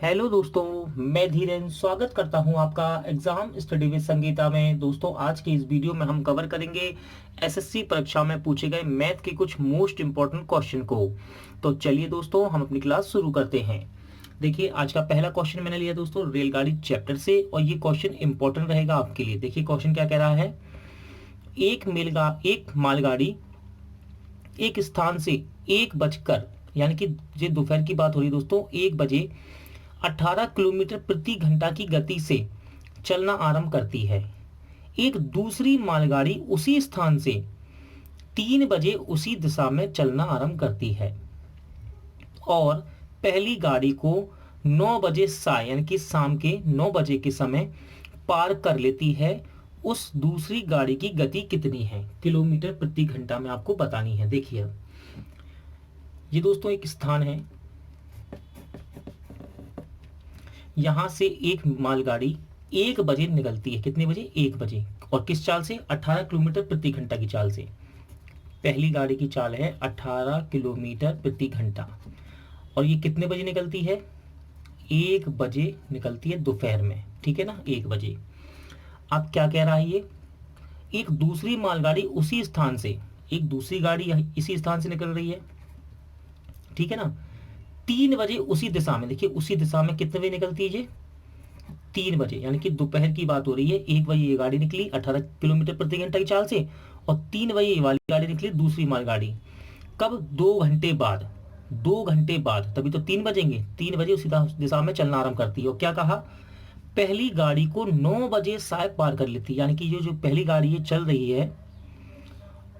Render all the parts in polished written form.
Hello दोस्तों, मैं धीरेन स्वागत करता हूं आपका एग्जाम स्टडी विद संगीता में। दोस्तों, आज के इस वीडियो में हम कवर करेंगे एसएससी परीक्षा में पूछे गए मैथ के कुछ मोस्ट इंपॉर्टेंट क्वेश्चन को। तो चलिए दोस्तों, हम अपनी क्लास शुरू करते हैं। देखिए, आज का पहला क्वेश्चन मैंने लिया दोस्तों रेलगाड़ी चैप्टर से, और ये क्वेश्चन इंपॉर्टेंट रहेगा आपके लिए। देखिए क्वेश्चन क्या कह रहा है। एक मालगाड़ी एक स्थान से 1 बजकर, यानी कि ये दोपहर की बात हो रही है दोस्तों, 1 बजे 18 किलोमीटर प्रति घंटा की गति से चलना आरंभ करती है। एक दूसरी मालगाड़ी उसी स्थान से 3 बजे उसी दिशा में चलना आरंभ करती है और पहली गाड़ी को 9 बजे यानी कि शाम के 9 बजे के समय पार कर लेती है। उस दूसरी गाड़ी की गति कितनी है? किलोमीटर प्रति घंटा में आपको बतानी है। देखिए, ये दोस्तों एक स्थान है, यहां से एक मालगाड़ी 1 बजे निकलती है। कितने बजे? 1 बजे। और किस चाल से? 18 किलोमीटर प्रति घंटा की चाल से। पहली गाड़ी की चाल है 18 किलोमीटर प्रति घंटा, और ये कितने बजे निकलती है? 1 बजे निकलती है दोपहर में। ठीक है ना, 1 बजे। अब क्या कह रहा है ये, एक दूसरी मालगाड़ी उसी स्थान से, एक दूसरी गाड़ी इसी स्थान से निकल रही है, ठीक है ना, 3 बजे उसी दिशा में। देखिए उसी दिशा में कितने बजे निकलती है? ये 3 बजे, यानी कि दोपहर की बात हो रही है। 1 बजे ये गाड़ी निकली 18 किलोमीटर प्रति घंटा की चाल से, और 3 बजे ये वाली गाड़ी निकली, दूसरी मालगाड़ी। कब? 2 घंटे बाद। 2 घंटे बाद, तभी तो 3 बजेंगे। 3 बजे उसी दिशा में चलना आरंभ करती है। और क्या कहा? पहली गाड़ी को 9 बजे शायद पार कर लेती है, यानी कि जो पहली गाड़ी ये चल रही है,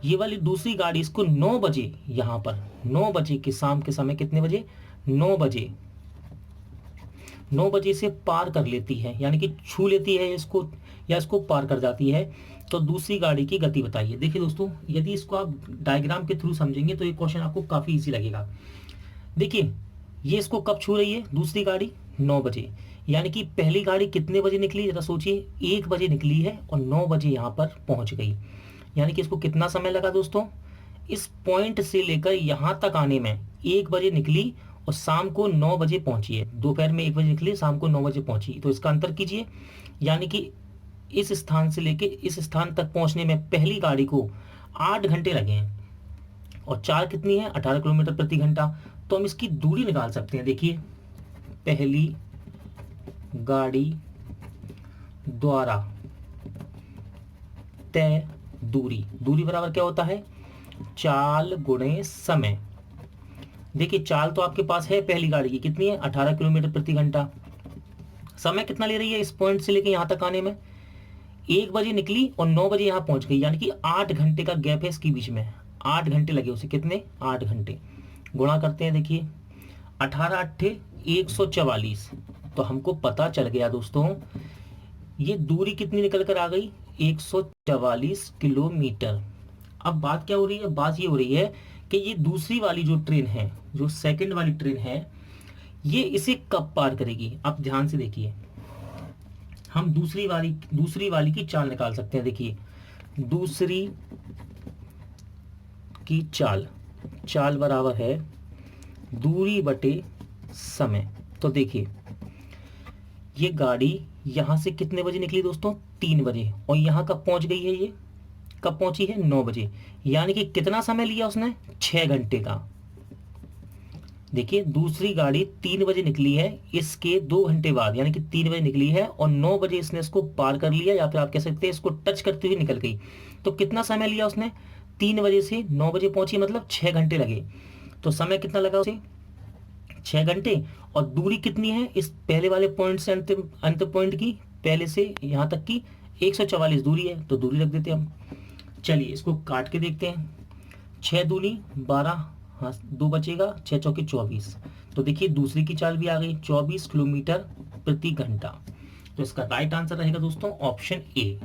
ये वाली दूसरी गाड़ी इसको 9 बजे, यहाँ पर 9 बजे के शाम के समय, कितने बजे? 9 बजे, 9 बजे से पार कर लेती है, यानी कि छू लेती है इसको, या इसको पार कर जाती है। तो दूसरी गाड़ी की गति बताइए। देखिए दोस्तों, यदि इसको आप डायग्राम के थ्रू समझेंगे तो ये क्वेश्चन आपको काफी इजी लगेगा। देखिए, ये इसको कब छू रही है दूसरी गाड़ी? 9 बजे, यानी कि पहली गाड़ी कितने बजे निकली? जरा सोचिए, 1 बजे निकली है और 9 बजे यहाँ पर पहुंच गई, यानी कि इसको कितना समय लगा दोस्तों? इस पॉइंट से लेकर यहाँ तक आने में 1 बजे निकली और शाम को 9 बजे पहुंची है। दोपहर में 1 बजे निकली, शाम को 9 बजे पहुंची, तो इसका अंतर कीजिए। यानी कि इस स्थान से लेके इस स्थान तक पहुंचने में पहली गाड़ी को 8 घंटे लगे हैं, और चाल कितनी है? 18 किलोमीटर प्रति घंटा। तो हम इसकी दूरी निकाल सकते हैं। देखिए, पहली गाड़ी द्वारा तय दूरी, दूरी बराबर क्या होता है? चाल गुणे समय। देखिए, चाल तो आपके पास है पहली गाड़ी की, कितनी है? 18 किलोमीटर प्रति घंटा। समय कितना ले रही है इस पॉइंट से लेके यहां तक आने में? 1 बजे निकली और 9 बजे यहां पहुंच गई, यानी कि 8 घंटे का गैप है इसके बीच में। 8 घंटे लगे उसे। कितने? 8 घंटे। गुणा करते हैं। देखिए, 18 अट्ठे 144, तो हमको पता चल गया दोस्तों, ये दूरी कितनी निकल कर आ गई? 144 किलोमीटर। अब बात क्या हो रही है? बात ये हो रही है कि ये दूसरी वाली जो ट्रेन है, जो सेकंड वाली ट्रेन है, ये इसे कब पार करेगी? आप ध्यान से देखिए, हम दूसरी वाली की चाल निकाल सकते हैं। देखिए, दूसरी की चाल बराबर है दूरी बटे समय। तो देखिए, ये गाड़ी यहां से कितने बजे निकली दोस्तों? 3 बजे, और यहां कब पहुंच गई है? ये कब पहुंची है? 9 बजे, यानी कि कितना समय लिया उसने? 6 घंटे का। देखिए, दूसरी गाड़ी 3 बजे निकली है, इसके 2 घंटे बाद, यानी कि 3 बजे निकली है और 9 बजे इसने इसको पार कर लिया, या फिर आप कह सकते हैं इसको टच करते हुए निकल गई। तो कितना समय लिया उसने? 3 बजे से 9 बजे पहुंची, मतलब 6 घंटे लगे। तो समय कितना लगा उसे? 6 घंटे। और दूरी कितनी है इस पहले वाले पॉइंट से अंत पॉइंट की, पहले से यहां तक की 144 दूरी है, तो दूरी रख देते हैं हम। चलिए इसको काट के देखते हैं। 6 दूनी 12, हाँ 2 बचेगा, 6 चौके 24। तो देखिए, दूसरी की चाल भी आ गई, 24 किलोमीटर प्रति घंटा। तो इसका राइट आंसर रहेगा दोस्तों ऑप्शन ए।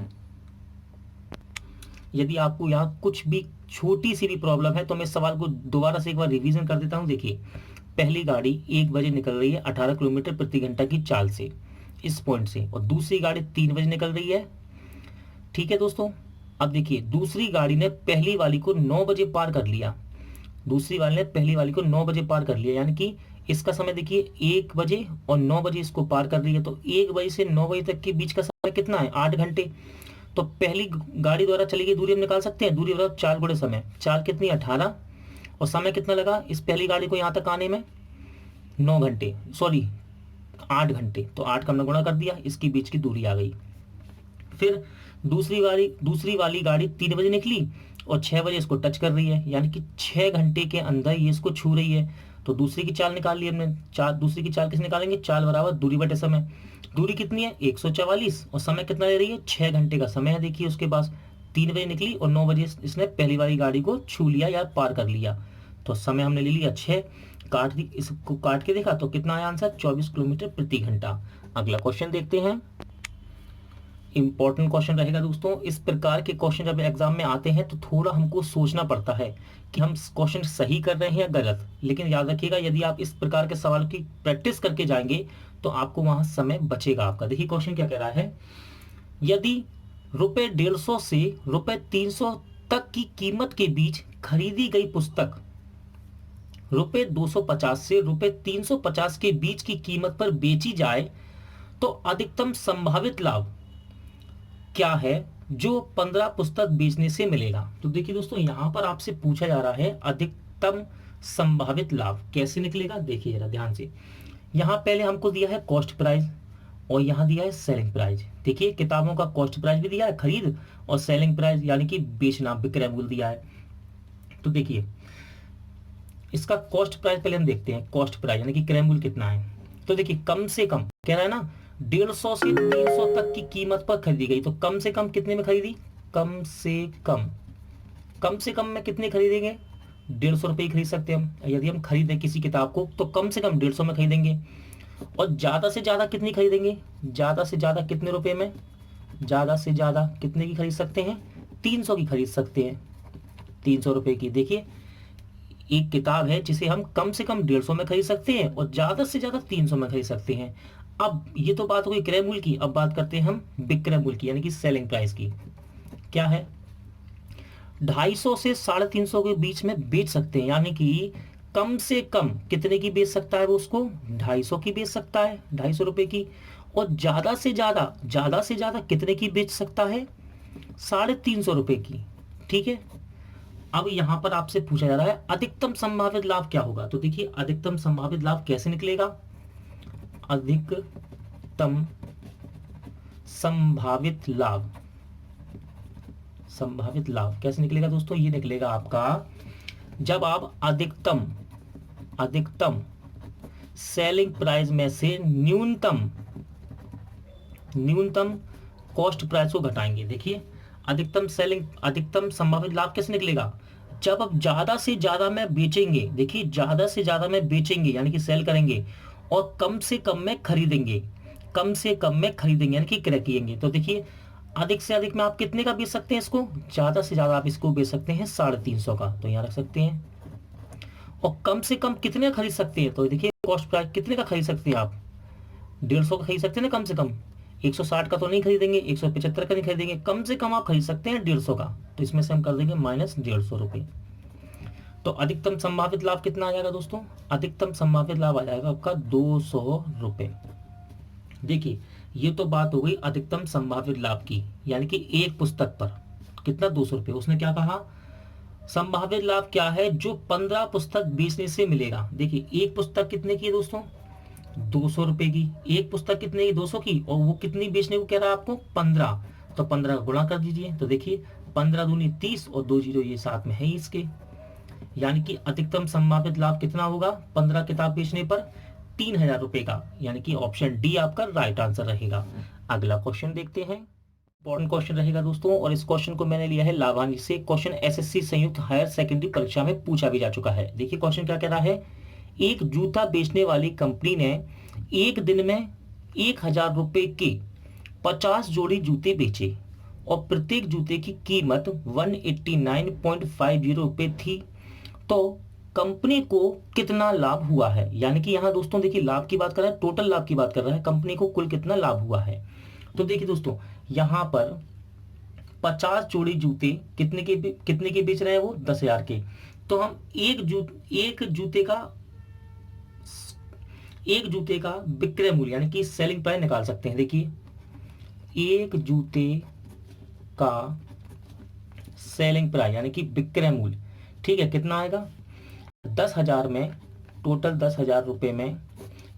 यदि आपको यहाँ कुछ भी छोटी सी भी प्रॉब्लम है तो मैं सवाल को दोबारा से एक बार रिवीजन कर देता हूँ। देखिए, पहली गाड़ी 1 बजे निकल रही है 18 किलोमीटर प्रति घंटा की चाल से, इस पॉइंट से, और दूसरी गाड़ी 3 बजे निकल रही है। ठीक है दोस्तों, अब देखिए, दूसरी गाड़ी ने पहली वाली को 9 बजे पार कर लिया। दूसरी वाली ने पहली वाली को 9 बजे पार कर लिया, यानी कि इसका समय देखिए 1 बजे और 9 बजे इसको पार कर रही है, तो 1 बजे से 9 बजे तक के बीच का समय कितना है, 8 घंटे। तो पहली गाड़ी द्वारा चली गई दूरी हम निकाल सकते हैं, दूरी बराबर 4 गुणे समय, 4 कितनी 18, और समय कितना लगा इस पहली गाड़ी को यहाँ तक आने में, 9 घंटे, सॉरी 8 घंटे। तो 8 का हमने गुणा कर दिया, इसकी बीच की दूरी आ गई। फिर दूसरी वाली गाड़ी 3 बजे निकली और 6 बजे इसको टच कर रही है, यानी कि 6 घंटे के अंदर ये इसको छू रही है। तो दूसरी की चाल निकाल ली हमने, दूसरी की चाल किस निकालेंगे, चाल बराबर दूरी बटे समय। दूरी कितनी है 144, और समय कितना ले रही है, 6 घंटे का समय है। देखिए उसके पास 3 बजे निकली और 9 बजे इसने पहली वाली गाड़ी को छू लिया या पार कर लिया। तो समय हमने ले लिया 6, इसको काट के देखा तो कितना आया आंसर, 24 किलोमीटर प्रति घंटा। अगला क्वेश्चन देखते हैं। इंपॉर्टेंट क्वेश्चन रहेगा दोस्तों। इस प्रकार के क्वेश्चन जब एग्जाम में आते हैं तो थोड़ा हमको सोचना पड़ता है कि हम क्वेश्चन सही कर रहे हैं या गलत। लेकिन याद रखिएगा, यदि आप इस प्रकार के सवाल की प्रैक्टिस करके जाएंगे तो आपको वहां समय बचेगा आपका। देखिए क्वेश्चन क्या कह रहा है, यदि ₹150 से ₹300 तक की कीमत के बीच खरीदी गई पुस्तक ₹250 से ₹350 के बीच की कीमत पर बेची जाए तो अधिकतम संभावित लाभ क्या है जो 15 पुस्तक बेचने से मिलेगा। तो देखिए दोस्तों, यहां पर आपसे पूछा जा रहा है अधिकतम संभावित लाभ कैसे निकलेगा। देखिए जरा ध्यान से, यहां पहले हमको दिया है कॉस्ट प्राइस और यहां दिया है सेलिंग प्राइस। देखिए किताबों का कॉस्ट प्राइस भी दिया है खरीद, और सेलिंग प्राइस यानी कि बेचना, विक्रय मूल्य दिया है। तो देखिए इसका कॉस्ट प्राइस पहले हम देखते हैं, कॉस्ट प्राइस यानी कि क्रय मूल्य कितना है। तो देखिए कम से कम कह रहा है ना, 150 से 300 तक की कीमत पर खरीदी गई। तो कम से कम कितने में खरीदी, कम से कम में कितने खरीदेंगे, 150 रुपये खरीद सकते हैं हम। यदि हम खरीदें किसी किताब को तो कम से कम 150 में खरीदेंगे। और ज्यादा से ज्यादा कितनी खरीदेंगे, ज्यादा से ज्यादा कितने रुपए में, ज्यादा से ज्यादा कितने की खरीद सकते हैं, 300 की खरीद सकते हैं, 300 रुपये की। देखिए एक किताब है जिसे हम कम से कम 150 में खरीद सकते हैं और ज्यादा से ज्यादा 300 में खरीद सकते हैं। अब ये तो बात हो गई क्रय मूल्य की, अब बात करते हैं हम विक्रय मूल्य की यानी कि सेलिंग प्राइस की। क्या है, 250 से 350 के बीच में बेच सकते हैं, यानी कि कम से कम कितने की बेच सकता है वो, उसको 250 की बेच सकता है, 250 रुपए की। और ज्यादा से ज्यादा कितने की बेच सकता है, 350 रुपए की। ठीक है, अब यहां पर आपसे पूछा जा रहा है अधिकतम संभावित लाभ क्या होगा। तो देखिए अधिकतम संभावित लाभ कैसे निकलेगा, अधिकतम संभावित लाभ कैसे निकलेगा दोस्तों, ये निकलेगा आपका जब आप अधिकतम सेलिंग प्राइस में से न्यूनतम कॉस्ट प्राइस को घटाएंगे। देखिए अधिकतम संभावित लाभ कैसे निकलेगा, जब आप ज्यादा से ज्यादा में बेचेंगे। देखिए ज्यादा से ज्यादा में बेचेंगे यानी कि सेल करेंगे, और कम से कम में खरीदेंगे, यानी कि क्रय किएंगे। तो देखिए अधिक से अधिक में आप कितने का बेच सकते हैं इसको, ज्यादा से ज्यादा आप इसको बेच सकते हैं 350 का, तो यहाँ रख सकते हैं। और कम से कम कितने का खरीद सकते हैं, तो देखिए कॉस्ट प्राइस कितने का खरीद सकते हैं आप, 150 का खरीद सकते हैं ना, कम से कम 160 का तो नहीं खरीदेंगे, 175 का नहीं खरीदेंगे, कम से कम आप खरीद सकते हैं 150 का। तो इसमें से हम कर देंगे -150 रुपये। तो अधिकतम संभावित लाभ कितना आ जाएगा दोस्तों, अधिकतम संभावित लाभ आ जाएगा आपका 200 रुपये। देखिए ये तो बात हो गई अधिकतम संभावित लाभ की, यानी कि एक पुस्तक पर कितना 200 रुपये। उसने क्या कहा, संभावित लाभ क्या है जो 15 पुस्तक बेचने से मिलेगा। देखिए एक पुस्तक कितने की है दोस्तों, 200 रुपए की। एक पुस्तक कितने की, 200 की, और वो कितनी बेचने को कह रहा है आपको, 15। तो 15 का गुणा कर दीजिए, तो देखिए 15 दूनी 30 और 2 जीरो ये साथ में है इसके, यानी कि अधिकतम संभावित लाभ कितना होगा 15 किताब बेचने पर, 3000 रुपए का, यानी कि ऑप्शन डी आपका राइट आंसर रहेगा। अगला क्वेश्चन देखते हैं, इंपॉर्टेंट क्वेश्चन रहेगा दोस्तों, और इस क्वेश्चन को मैंने लिया है लाभांश से। क्वेश्चन एसएससी संयुक्त हायर सेकेंडरी परीक्षा में पूछा भी जा चुका है। देखिए क्वेश्चन क्या कह रहा है, एक जूता बेचने वाली कंपनी ने एक दिन में 1000 रुपए के 50 जोड़ी जूते बेचे और प्रत्येक जूते की कीमत 189.50 रुपए थी, तो कंपनी को कितना लाभ हुआ है। यानी कि यहां दोस्तों देखिए लाभ की बात कर रहा है, टोटल लाभ की बात कर रहा है, कंपनी को कुल कितना लाभ हुआ है। तो देखिए दोस्तों यहां पर 50 जोड़ी जूते कितने के बेच रहे हैं वो, 10,000 के। तो हम एक जूते का एक जूते का विक्रय मूल्य यानी कि सेलिंग प्राइस निकाल सकते हैं। देखिए एक जूते का सेलिंग प्राइस यानी कि विक्रय मूल्य, ठीक है, कितना आएगा 10,000 में, टोटल 10,000 रुपये में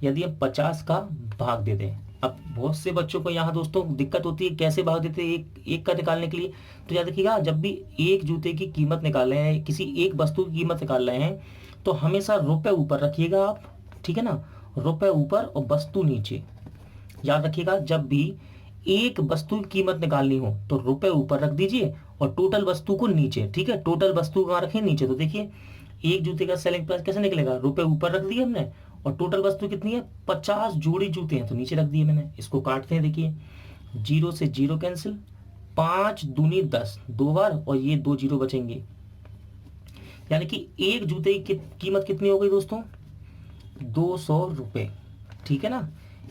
यदि हम 50 का भाग दे दें। अब बहुत से बच्चों को यहाँ दोस्तों दिक्कत होती है कैसे भाग देते हैं एक एक का निकालने के लिए। तो याद रखिएगा जब भी एक जूते की कीमत निकाल रहे हैं, किसी एक वस्तु की कीमत निकाल रहे हैं, तो हमेशा रुपए ऊपर रखिएगा आप, ठीक है ना, रुपए ऊपर और वस्तु नीचे। याद रखिएगा जब भी एक वस्तु की कीमत निकालनी हो तो रुपए ऊपर रख दीजिए और टोटल वस्तु को नीचे, ठीक है, टोटल वस्तु कहाँ रखें नीचे। तो देखिए एक जूते का सेलिंग प्राइस कैसे निकलेगा, रुपए ऊपर रख दिए हमने और टोटल वस्तु कितनी है 50 जोड़ी जूते हैं तो नीचे रख दिए मैंने। इसको काटते हैं, देखिए 0 से 0 कैंसिल, 5 दूनी 10 दो बार और ये 2 जीरो बचेंगे, यानी कि एक जूते की कीमत कितनी हो गई दोस्तों 200 रुपए, ठीक है ना।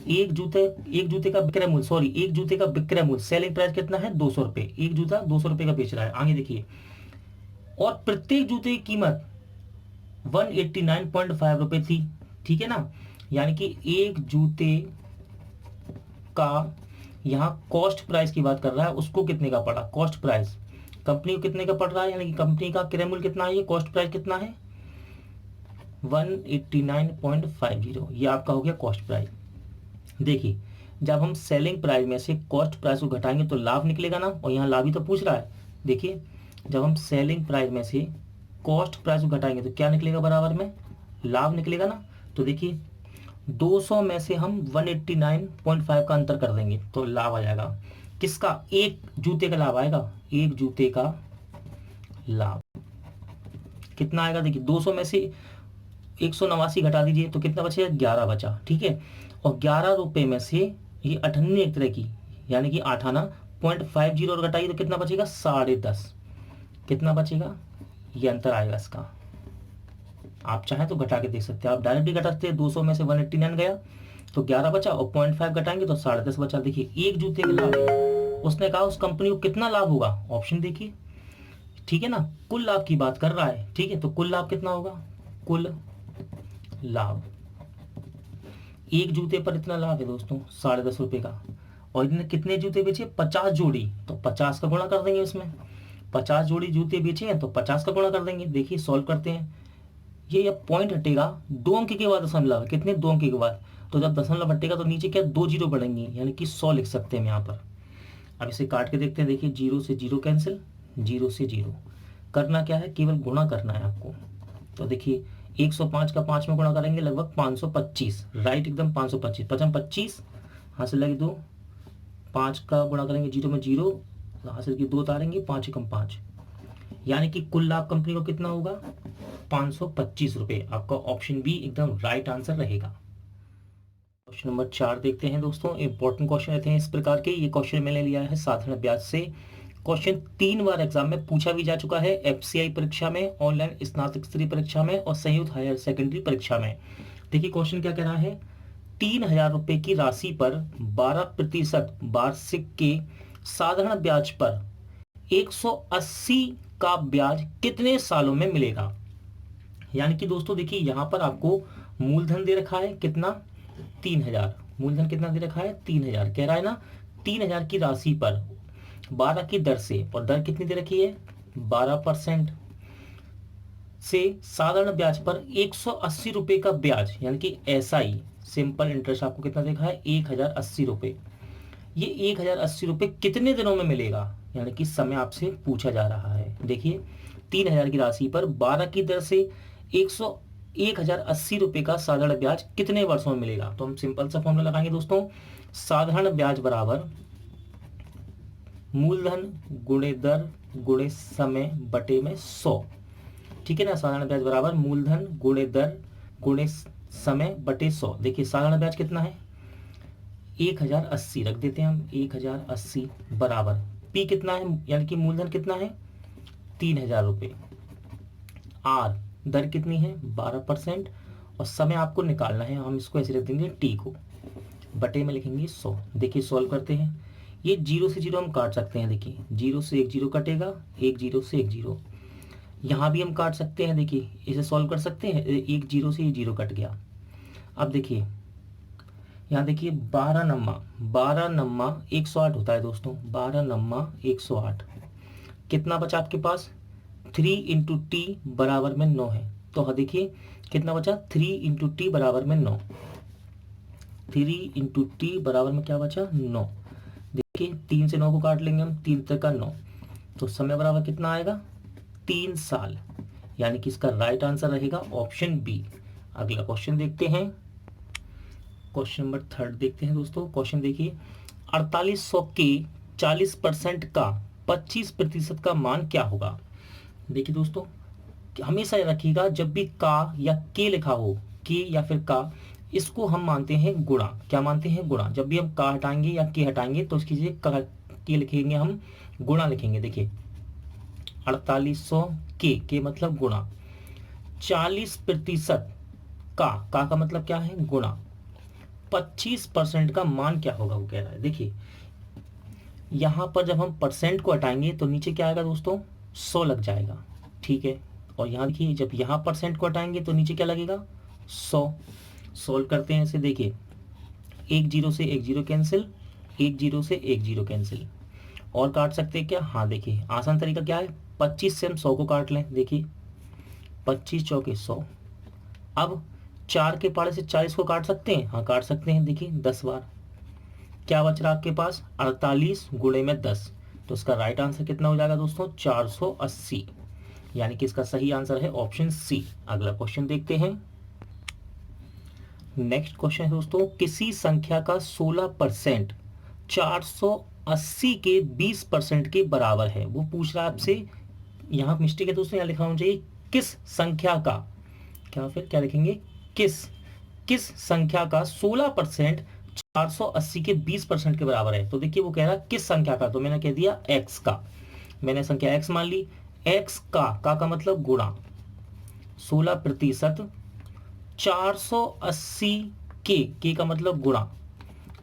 एक जूते का विक्रय मूल्य, सॉरी एक जूते का विक्रय मूल्य सेलिंग प्राइस कितना है 200 रुपए, एक जूता 200 रुपए का बेच रहा है। आगे देखिए और प्रत्येक जूते की कीमत 189.5 रुपए थी, ठीक है ना, यानी कि एक जूते का यहाँ कॉस्ट प्राइस की बात कर रहा है, उसको कितने का पड़ा कॉस्ट प्राइस, कंपनी को कितने का पड़ रहा है, यानी कि कंपनी का क्रय मूल्य कितना है, ये कॉस्ट प्राइस कितना है 189.50, ये आपका हो गया कॉस्ट प्राइस। देखिए जब हम सेलिंग प्राइस में से कॉस्ट प्राइस को घटाएंगे तो लाभ निकलेगा ना, और यहाँ लाभ ही तो पूछ रहा है। देखिए जब हम सेलिंग प्राइस में से कॉस्ट प्राइस को घटाएंगे तो क्या निकलेगा बराबर में लाभ निकलेगा ना। तो देखिए 200 में से हम 189.5 का अंतर कर देंगे तो लाभ आ जाएगा किसका, एक जूते का लाभ आएगा, एक जूते का लाभ कितना आएगा, देखिए 200 में से 189 घटा दीजिए तो कितना बचेगा 11 बचा, ठीक है, और 11 रुपए में से ये 98 एक तरह की यानी कि 58.50 और घटाइए तो कितना बचेगा 10.5, कितना बचेगा ये अंतर आएगा इसका। आप चाहें तो घटा के देख सकते हैं, आप डायरेक्टली घटा सकते हैं, 200 में से 189 गया तो 11 बचा और 0.5 घटाएंगे तो 10.5 बचा। देखिए एक जूते के लाभ, उसने कहा उस कंपनी को कितना लाभ होगा, ऑप्शन देखिए, ठीक है ना, कुल लाभ की बात कर रहा है, ठीक है, तो कुल लाभ कितना होगा, कुल लाभ एक जूते पर इतना लाभ है दोस्तों 10.5 रुपए का, और इतने कितने जूते बेचे 50 जोड़ी तो 50 का गुणा कर देंगे, इसमें 50 जोड़ी जूते बेचे हैं तो 50 का गुणा कर देंगे। देखिए सॉल्व करते हैं, ये अब पॉइंट हटेगा 2 अंक के बाद दशमलव, कितने 2 अंक के बाद, तो जब दशमलव हटेगा तो नीचे क्या 2 जीरो बढ़ेंगे यानी कि 100 लिख सकते हैं हम यहाँ पर। अब इसे काट के देखते हैं, देखिए 0 से 0 कैंसिल, 0 से 0, करना क्या है केवल गुणा करना है आपको। तो देखिए 105 का 5 में गुणा करेंगे लगभग 525, राइट एकदम 525, 25 हासिल लगे 2, 5 का गुणा करेंगे 0 में 0, हासिल की 2 उतारेंगे, 5 एकम 5, यानी कि कुल लाभ कंपनी को कितना होगा 525 रुपए। आपका ऑप्शन बी एकदम राइट आंसर रहेगा। क्वेश्चन नंबर 4 देखते हैं दोस्तों, इंपॉर्टेंट क्वेश्चन रहते हैं इस प्रकार के। ये क्वेश्चन मैंने लिया है साधारण ब्याज से, क्वेश्चन 3 बार एग्जाम में पूछा भी जा चुका है, एफसीआई परीक्षा में, ऑनलाइन स्नातक स्तरीय परीक्षा में और संयुक्त हायर सेकेंडरी परीक्षा में। देखिए क्वेश्चन क्या कह रहा है, 3,000 रुपए की राशि पर 12% वार्षिक के साधारण ब्याज पर 180 का ब्याज कितने सालों में मिलेगा। यानी कि दोस्तों देखिए यहाँ पर आपको मूलधन दे रखा है कितना 3,000, मूलधन कितना दे रखा है 3,000, कह रहा है ना 3,000 की राशि पर 12 की दर से, और दर कितनी दे रखी है 12% से साधारण ब्याज पर 180 रुपए का ब्याज, यानी कि एसआई सिंपल इंटरेस्ट आपको कितना देखा है 1,080 रुपए। ये 1,080 रुपए कितने दिनों में मिलेगा, यानी कि समय आपसे पूछा जा रहा है। देखिए 3,000 की राशि पर 12 की दर से 1,080 रुपए का साधारण ब्याज कितने वर्षों में मिलेगा। तो हम सिंपल सा फॉर्मूला लगाएंगे दोस्तों, साधारण ब्याज बराबर मूलधन गुणे दर गुणे समय बटे में 100, ठीक है ना। साधारण ब्याज बराबर मूलधन गुणे दर गुणे समय बटे 100। देखिए साधारण ब्याज कितना है 1,080 रख देते हैं हम, 1,080 बराबर पी कितना है, यानी कि मूलधन कितना है 3,000 रुपये, आर दर कितनी है 12% और समय आपको निकालना है, हम इसको ऐसे रख देंगे टी को, बटे में लिखेंगे 100। देखिए सॉल्व करते हैं, ये 0 से 0 हम काट सकते हैं, देखिए 0 से 1 0 कटेगा, 1 0 से 1 0, यहाँ भी हम काट सकते हैं, देखिए इसे सॉल्व कर सकते हैं, 1 0 से ये 0 कट गया। अब देखिए यहाँ देखिए 12 नम्मा 108 होता है दोस्तों, 12 नम्मा 108। कितना बचा आपके पास, 3 × t बराबर में 9 है। तो हाँ देखिए कितना बचा, 3 × t बराबर में 9, 3 × t बराबर में क्या बचा, 9। देखिए 3 से 9 को काट लेंगे हम, 3 तक का 9, तो समय बराबर कितना आएगा, 3 साल। यानी कि इसका राइट आंसर रहेगा ऑप्शन बी। अगला क्वेश्चन देखते हैं, क्वेश्चन नंबर 3 देखते हैं दोस्तों। क्वेश्चन देखिए, 4800 के 40% का 25% का मान क्या होगा। देखिए दोस्तों, हमेशा याद रखिएगा जब भी का या के लिखा हो, के या फिर का, इसको हम मानते हैं गुणा। क्या मानते हैं, गुणा। जब भी हम का हटाएंगे या के हटाएंगे तो उसकी जगह के लिखेंगे, हम गुणा लिखेंगे। देखिए 4800 के मतलब गुणा, 40% का मतलब क्या है, गुणा, 25% का मान क्या होगा वो कह रहा है। देखिए यहां पर जब हम परसेंट को हटाएंगे तो नीचे क्या आएगा दोस्तों, 100 लग जाएगा, ठीक है। और यहाँ देखिए जब यहाँ परसेंट को हटाएंगे तो नीचे क्या लगेगा, 100। सोल्व करते हैं इसे। देखिए 1 0 से 1 0 कैंसिल, 1 0 से 1 0 कैंसिल। और काट सकते हैं क्या, हाँ देखिए आसान तरीका क्या है, 25 से हम 100 को काट लें। देखिए 25 चौके 100। अब 4 के पाड़े से 40 को काट सकते हैं, हाँ काट सकते हैं। देखिए 10 बार। क्या बच रहा आपके पास, 48 गुणे में 10। तो इसका राइट आंसर कितना हो जाएगा दोस्तों, 480। यानी कि इसका सही आंसर है ऑप्शन सी। अगला क्वेश्चन देखते हैं। नेक्स्ट क्वेश्चन है दोस्तों, किसी संख्या का 16% 480 के 20% के बराबर है। वो पूछ रहा है आपसे, यहाँ मिस्टेक है दोस्तों, यहाँ लिखा होना चाहिए किस संख्या का, क्या फिर क्या लिखेंगे, किस संख्या का 16% 480 के 20% के बराबर है। तो देखिए वो कह रहा है किस संख्या का, तो मैंने कह दिया x का। मैंने संख्या x मान ली, x का मतलब गुणा 16% 480 के का मतलब गुणा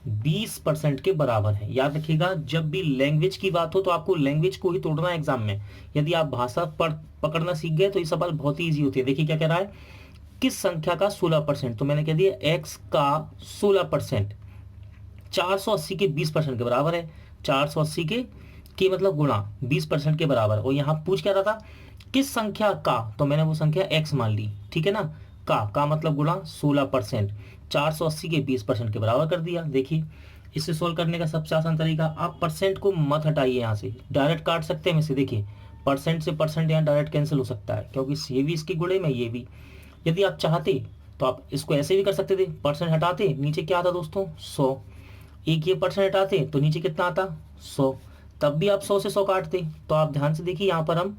20% के बराबर है। याद रखिएगा जब भी लैंग्वेज की बात हो तो आपको लैंग्वेज को ही तोड़ना है एग्जाम में। यदि आप भाषा पकड़ना सीख गए तो ये सवाल बहुत ही ईजी होते हैं। देखिए क्या कह रहा है, किस संख्या का 16%, तो मैंने कह दिया x का 16% 480 के 20% के बराबर है। 480 के मतलब गुणा 20% के बराबर। और यहाँ पूछ क्या रहा था, किस संख्या का, तो मैंने वो संख्या x मान ली, ठीक है ना। का मतलब गुणा 16%, 480 के 20% के बराबर कर दिया। देखिए इसे सोल्व करने का सबसे आसान तरीका, आप परसेंट को मत हटाइए, यहाँ से डायरेक्ट काट सकते हैं। वैसे देखिए परसेंट से परसेंट यहाँ डायरेक्ट कैंसिल हो सकता है, क्योंकि ये भी इसके गुणे में ये भी। यदि आप चाहते तो आप इसको ऐसे भी कर सकते थे, परसेंट हटाते नीचे क्या आता दोस्तों, 100। एक ये परसेंट हटाते तो नीचे कितना आता, 100। तब भी आप 100 से 100 काटते। तो आप ध्यान से देखिए, यहाँ पर हम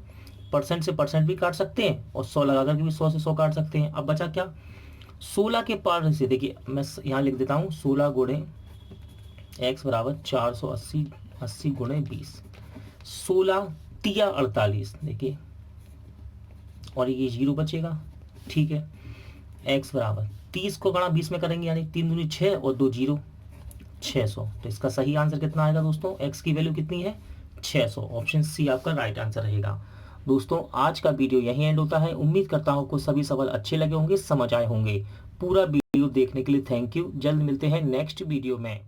परसेंट से परसेंट भी काट सकते हैं और 100 लगा करके भी 100 से 100 काट सकते हैं। अब बचा क्या, 16 के पार से। देखिए मैं यहाँ लिख देता हूँ, 16 गुणे x बराबर 480, 80 गुणे 20, 16 तिया 48। देखिए और ये 0 बचेगा, ठीक है। x बराबर 30 को गणा 20 में करेंगे, यानी 3 दूनी 6 और 2 0, 600। तो इसका सही आंसर कितना आएगा दोस्तों, x की वैल्यू कितनी है, 600। ऑप्शन सी आपका राइट आंसर रहेगा। दोस्तों आज का वीडियो यहीं एंड होता है। उम्मीद करता हूँ आपको सभी सवाल अच्छे लगे होंगे, समझ आए होंगे। पूरा वीडियो देखने के लिए थैंक यू। जल्द मिलते हैं नेक्स्ट वीडियो में।